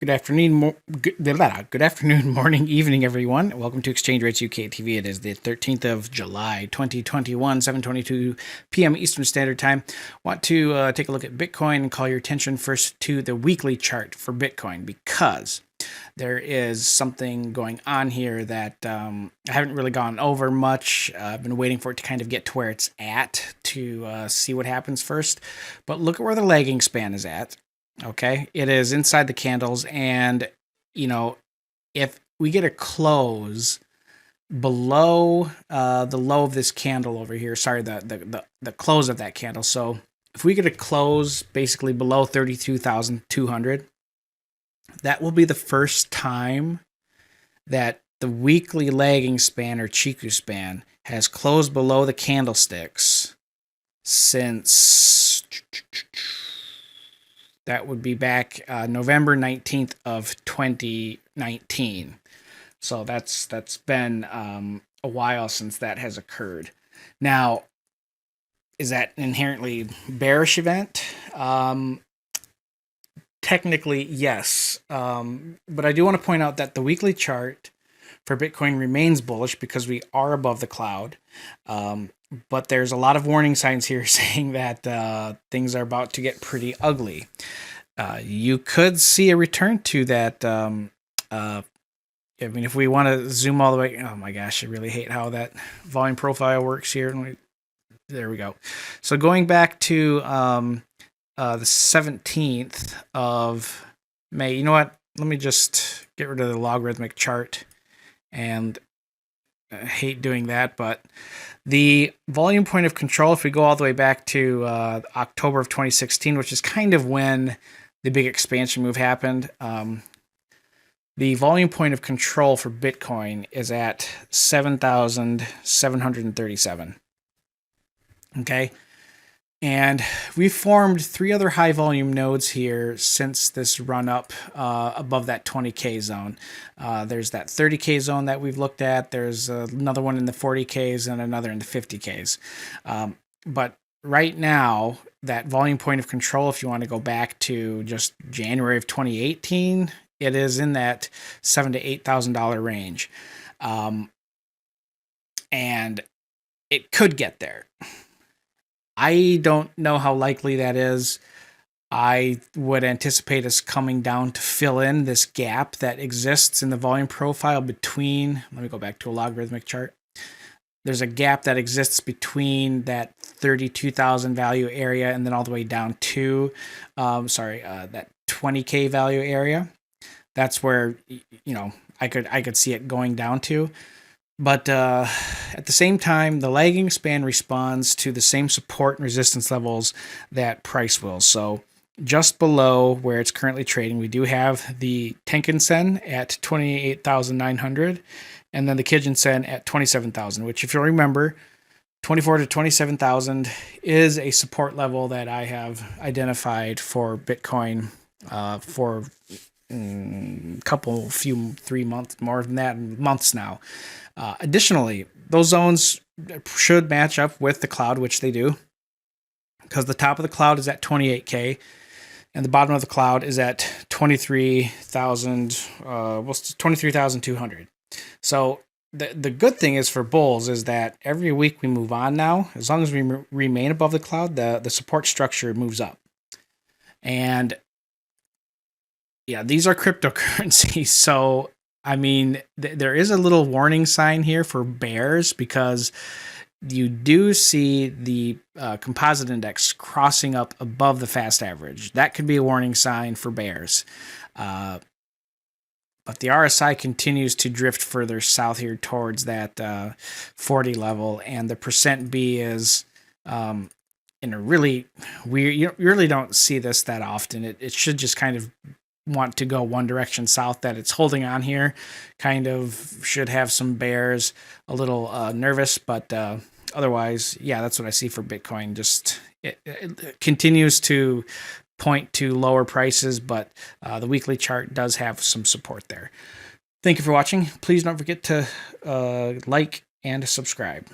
Good afternoon, good afternoon, morning, evening, everyone. Welcome to Exchange Rates UK TV. It is the 13th of July, 2021, 7:22 p.m. Eastern Standard Time. Want to take a look at Bitcoin and call your attention first to the weekly chart for Bitcoin because there is something going on here that I haven't really gone over much. I've been waiting for it to kind of get to where it's at to see what happens first. But look at where the lagging span is at. Okay, it is inside the candles, and if we get a close below the low of this candle over here, sorry, the close of that candle. So if we get a close basically below 32,200, that will be the first time that the weekly lagging span or Chiku span has closed below the candlesticks since. That would be back November 19th of 2019. So that's been a while since that has occurred. Now, is that an inherently bearish event? Technically, yes. But I do want to point out that the weekly chart for Bitcoin remains bullish because we are above the cloud. But there's a lot of warning signs here saying that things are about to get pretty ugly. You could see a return to that. If we want to zoom all the way, oh my gosh, I really hate how that volume profile works here. There we go. So going back to the 17th of May, you know what? Let me just get rid of the logarithmic chart, and I hate doing that, but the volume point of control, if we go all the way back to October of 2016, which is kind of when the big expansion move happened, the volume point of control for Bitcoin is at 7,737. Okay. And we formed 3 other high volume nodes here since this run up above that 20K zone. There's that 30K zone that we've looked at. There's another one in the 40Ks and another in the 50Ks. But right now, that volume point of control, if you want to go back to just January of 2018, it is in that $7,000 to $8,000 range. And it could get there. I don't know how likely that is. I would anticipate us coming down to fill in this gap that exists in the volume profile between, let me go back to a logarithmic chart. There's a gap that exists between that 32,000 value area and then all the way down to, that 20K value area. That's where, I could see it going down to. But at the same time, the lagging span responds to the same support and resistance levels that price will. So just below where it's currently trading, we do have the Tenkan Sen at 28,900 and then the Kijun Sen at 27,000, which if you'll remember, 24 to 27,000 is a support level that I have identified for Bitcoin for few 3 months, more than that, months now. Additionally, those zones should match up with the cloud, which they do, because the top of the cloud is at 28K and the bottom of the cloud is at 23,200. So the good thing is for bulls is that every week we move on now. As long as we remain above the cloud, the support structure moves up. And yeah, these are cryptocurrencies. So, I mean, there is a little warning sign here for bears because you do see the composite index crossing up above the fast average. That could be a warning sign for bears. But the RSI continues to drift further south here towards that 40 level, and the percent B is in a really weird. You really don't see this that often. It should just kind of want to go one direction south. That it's holding on here kind of should have some bears a little nervous, but otherwise, yeah, that's what I see for Bitcoin. Just it continues to point to lower prices, but the weekly chart does have some support there. Thank you for watching. Please don't forget to like and subscribe.